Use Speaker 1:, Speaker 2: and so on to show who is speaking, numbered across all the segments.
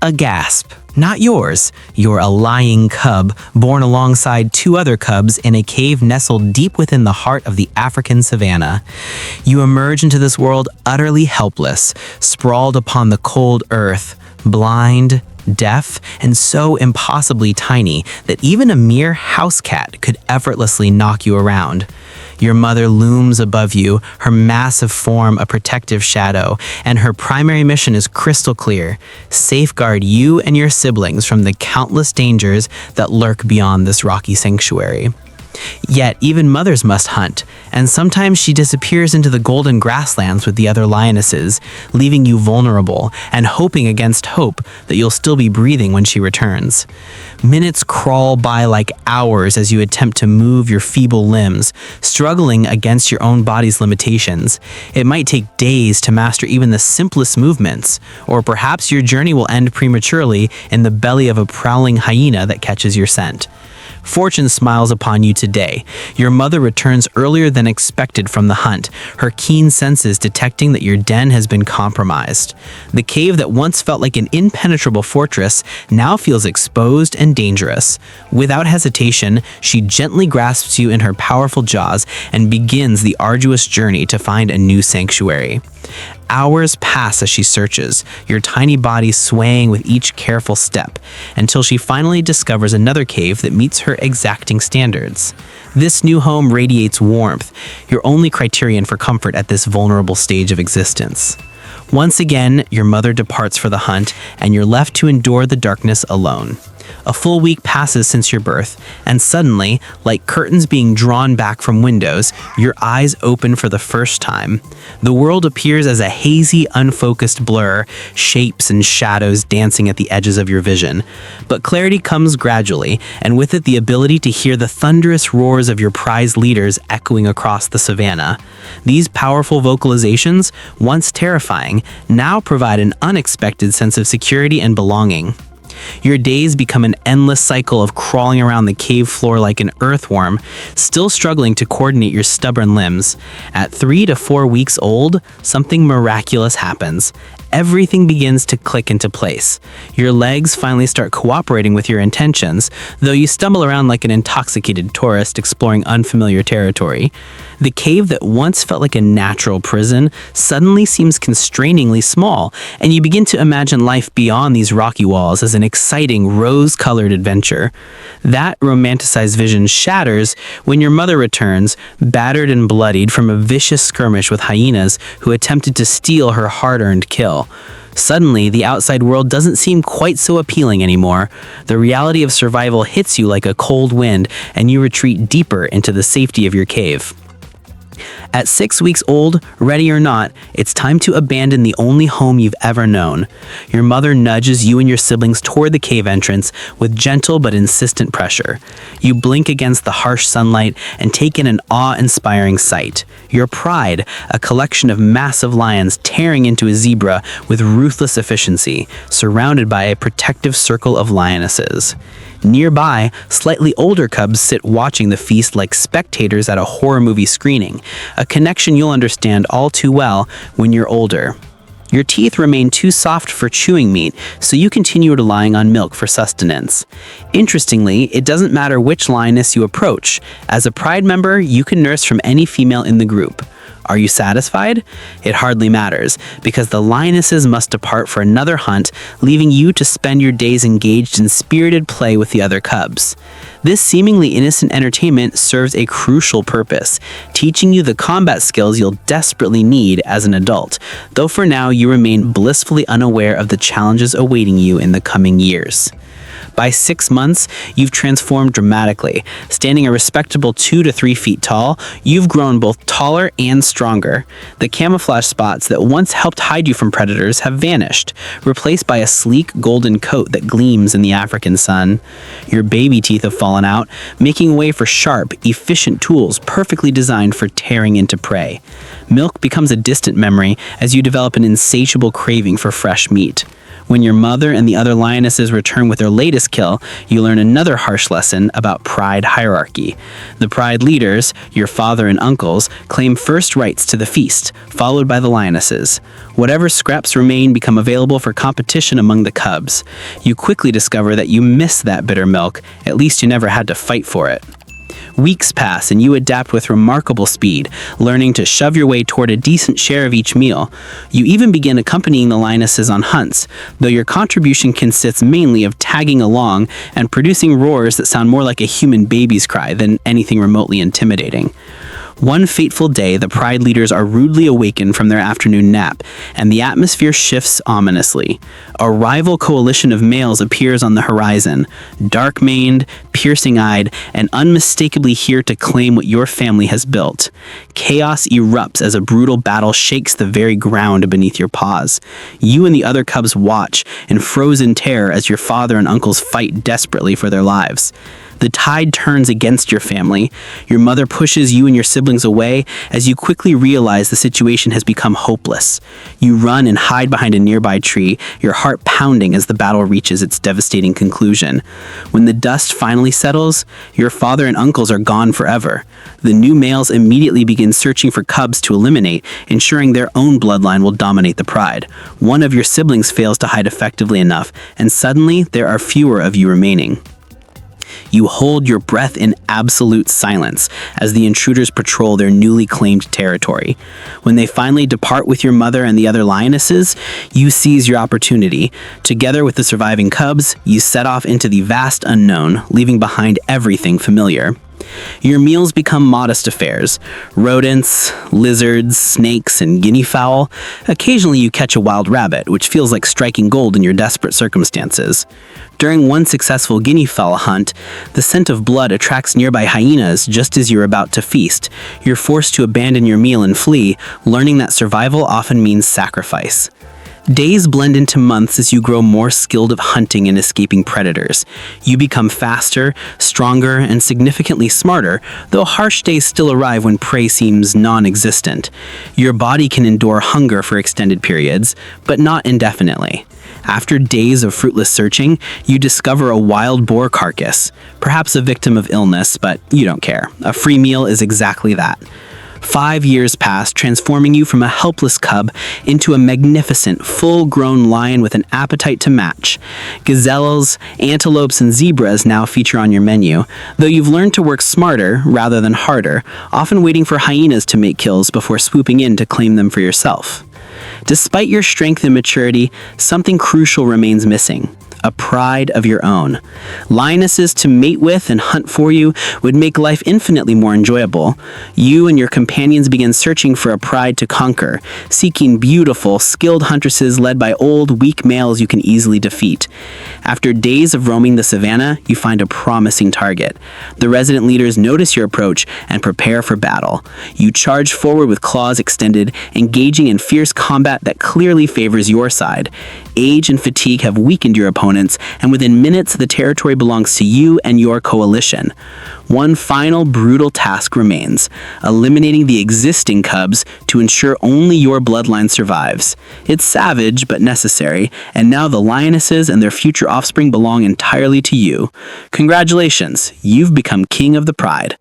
Speaker 1: A gasp. Not yours. You're a lying cub, born alongside two other cubs in a cave nestled deep within the heart of the African savannah. You emerge into this world utterly helpless, sprawled upon the cold earth, blind, deaf, and so impossibly tiny that even a mere house cat could effortlessly knock you around. Your mother looms above you, her massive form a protective shadow, and her primary mission is crystal clear: safeguard you and your siblings from the countless dangers that lurk beyond this rocky sanctuary. Yet, even mothers must hunt, and sometimes she disappears into the golden grasslands with the other lionesses, leaving you vulnerable and hoping against hope that you'll still be breathing when she returns. Minutes crawl by like hours as you attempt to move your feeble limbs, struggling against your own body's limitations. It might take days to master even the simplest movements, or perhaps your journey will end prematurely in the belly of a prowling hyena that catches your scent. Fortune smiles upon you today. Your mother returns earlier than expected from the hunt, her keen senses detecting that your den has been compromised. The cave that once felt like an impenetrable fortress now feels exposed and dangerous. Without hesitation, she gently grasps you in her powerful jaws and begins the arduous journey to find a new sanctuary. Hours pass as she searches, your tiny body swaying with each careful step, until she finally discovers another cave that meets her exacting standards. This new home radiates warmth, your only criterion for comfort at this vulnerable stage of existence. Once again, your mother departs for the hunt, and you're left to endure the darkness alone. A full week passes since your birth, and suddenly, like curtains being drawn back from windows, your eyes open for the first time. The world appears as a hazy, unfocused blur, shapes and shadows dancing at the edges of your vision. But clarity comes gradually, and with it the ability to hear the thunderous roars of your prized leaders echoing across the savannah. These powerful vocalizations, once terrifying, now provide an unexpected sense of security and belonging. Your days become an endless cycle of crawling around the cave floor like an earthworm, still struggling to coordinate your stubborn limbs. At 3 to 4 weeks old, something miraculous happens. Everything begins to click into place. Your legs finally start cooperating with your intentions, though you stumble around like an intoxicated tourist exploring unfamiliar territory. The cave that once felt like a natural prison suddenly seems constrainingly small, and you begin to imagine life beyond these rocky walls as an exciting rose-colored adventure. That romanticized vision shatters when your mother returns, battered and bloodied from a vicious skirmish with hyenas who attempted to steal her hard-earned kill. Suddenly, the outside world doesn't seem quite so appealing anymore. The reality of survival hits you like a cold wind, and you retreat deeper into the safety of your cave. At 6 weeks old, ready or not, it's time to abandon the only home you've ever known. Your mother nudges you and your siblings toward the cave entrance with gentle but insistent pressure. You blink against the harsh sunlight and take in an awe-inspiring sight. Your pride, a collection of massive lions tearing into a zebra with ruthless efficiency, surrounded by a protective circle of lionesses. Nearby, slightly older cubs sit watching the feast like spectators at a horror movie screening, a connection you'll understand all too well when you're older. Your teeth remain too soft for chewing meat, so you continue relying on milk for sustenance. Interestingly, it doesn't matter which lioness you approach. As a pride member, you can nurse from any female in the group. Are you satisfied? It hardly matters, because the lionesses must depart for another hunt, leaving you to spend your days engaged in spirited play with the other cubs. This seemingly innocent entertainment serves a crucial purpose, teaching you the combat skills you'll desperately need as an adult, though for now you remain blissfully unaware of the challenges awaiting you in the coming years. By 6 months, you've transformed dramatically. Standing a respectable 2 to 3 feet tall, you've grown both taller and stronger. The camouflage spots that once helped hide you from predators have vanished, replaced by a sleek golden coat that gleams in the African sun. Your baby teeth have fallen out, making way for sharp, efficient tools perfectly designed for tearing into prey. Milk becomes a distant memory as you develop an insatiable craving for fresh meat. When your mother and the other lionesses return with their latest kill, you learn another harsh lesson about pride hierarchy. The pride leaders, your father and uncles, claim first rights to the feast, followed by the lionesses. Whatever scraps remain become available for competition among the cubs. You quickly discover that you miss that bitter milk, at least you never had to fight for it. Weeks pass and you adapt with remarkable speed, learning to shove your way toward a decent share of each meal. You even begin accompanying the lionesses on hunts, though your contribution consists mainly of tagging along and producing roars that sound more like a human baby's cry than anything remotely intimidating. One fateful day, the pride leaders are rudely awakened from their afternoon nap, and the atmosphere shifts ominously. A rival coalition of males appears on the horizon, dark-maned, piercing-eyed, and unmistakably here to claim what your family has built. Chaos erupts as a brutal battle shakes the very ground beneath your paws. You and the other cubs watch in frozen terror as your father and uncles fight desperately for their lives. The tide turns against your family. Your mother pushes you and your siblings away as you quickly realize the situation has become hopeless. You run and hide behind a nearby tree, your heart pounding as the battle reaches its devastating conclusion. When the dust finally settles, your father and uncles are gone forever. The new males immediately begin searching for cubs to eliminate, ensuring their own bloodline will dominate the pride. One of your siblings fails to hide effectively enough, and suddenly there are fewer of you remaining. You hold your breath in absolute silence as the intruders patrol their newly claimed territory. When they finally depart with your mother and the other lionesses, you seize your opportunity. Together with the surviving cubs, you set off into the vast unknown, leaving behind everything familiar. Your meals become modest affairs. Rodents, lizards, snakes, and guinea fowl. Occasionally you catch a wild rabbit, which feels like striking gold in your desperate circumstances. During one successful guinea fowl hunt, the scent of blood attracts nearby hyenas just as you're about to feast. You're forced to abandon your meal and flee, learning that survival often means sacrifice. Days blend into months as you grow more skilled at hunting and escaping predators. You become faster, stronger, and significantly smarter, though harsh days still arrive when prey seems non-existent. Your body can endure hunger for extended periods, but not indefinitely. After days of fruitless searching, you discover a wild boar carcass, perhaps a victim of illness, but you don't care. A free meal is exactly that. 5 years pass, transforming you from a helpless cub into a magnificent, full-grown lion with an appetite to match. Gazelles, antelopes, and zebras now feature on your menu, though you've learned to work smarter rather than harder, often waiting for hyenas to make kills before swooping in to claim them for yourself. Despite your strength and maturity, something crucial remains missing. A pride of your own. Lionesses to mate with and hunt for you would make life infinitely more enjoyable. You and your companions begin searching for a pride to conquer, seeking beautiful, skilled huntresses led by old, weak males you can easily defeat. After days of roaming the savannah, you find a promising target. The resident leaders notice your approach and prepare for battle. You charge forward with claws extended, engaging in fierce combat that clearly favors your side. Age and fatigue have weakened your opponents, and within minutes the territory belongs to you and your coalition. One final brutal task remains, eliminating the existing cubs to ensure only your bloodline survives. It's savage but necessary, and now the lionesses and their future offspring belong entirely to you. Congratulations, you've become king of the pride.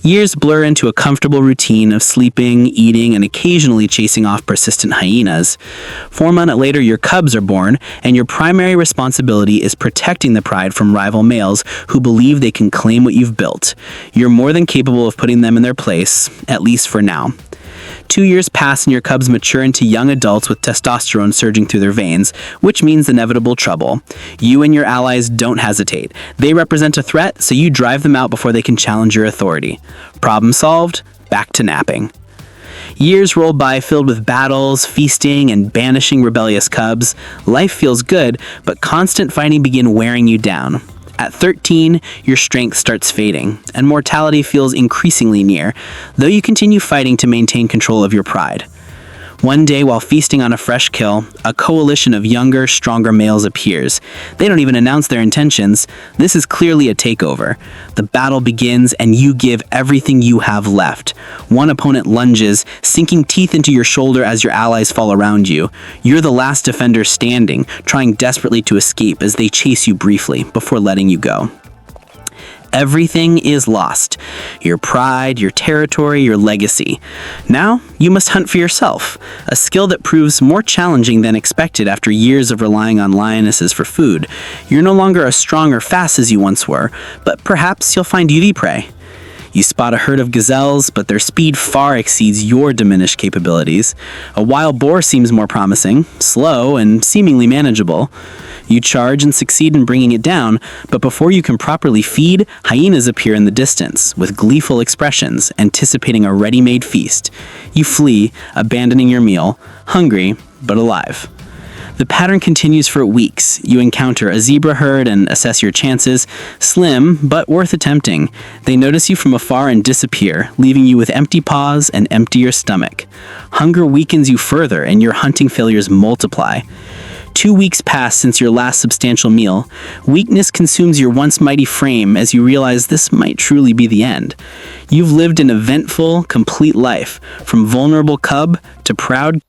Speaker 1: Years blur into a comfortable routine of sleeping, eating, and occasionally chasing off persistent hyenas. 4 months later, your cubs are born, and your primary responsibility is protecting the pride from rival males who believe they can claim what you've built. You're more than capable of putting them in their place, at least for now. 2 years pass and your cubs mature into young adults with testosterone surging through their veins, which means inevitable trouble. You and your allies don't hesitate. They represent a threat, so you drive them out before they can challenge your authority. Problem solved, back to napping. Years roll by filled with battles, feasting, and banishing rebellious cubs. Life feels good, but constant fighting begin wearing you down. At 13, your strength starts fading, and mortality feels increasingly near, though you continue fighting to maintain control of your pride. One day, while feasting on a fresh kill, a coalition of younger, stronger males appears. They don't even announce their intentions. This is clearly a takeover. The battle begins, and you give everything you have left. One opponent lunges, sinking teeth into your shoulder as your allies fall around you. You're the last defender standing, trying desperately to escape as they chase you briefly before letting you go. Everything is lost. Your pride, your territory, your legacy. Now, you must hunt for yourself, a skill that proves more challenging than expected after years of relying on lionesses for food. You're no longer as strong or fast as you once were, but perhaps you'll find easy prey. You spot a herd of gazelles, but their speed far exceeds your diminished capabilities. A wild boar seems more promising, slow, and seemingly manageable. You charge and succeed in bringing it down, but before you can properly feed, hyenas appear in the distance, with gleeful expressions, anticipating a ready-made feast. You flee, abandoning your meal, hungry, but alive. The pattern continues for weeks. You encounter a zebra herd and assess your chances. Slim, but worth attempting. They notice you from afar and disappear, leaving you with empty paws and emptier stomach. Hunger weakens you further, and your hunting failures multiply. 2 weeks pass since your last substantial meal. Weakness consumes your once mighty frame as you realize this might truly be the end. You've lived an eventful, complete life, from vulnerable cub to proud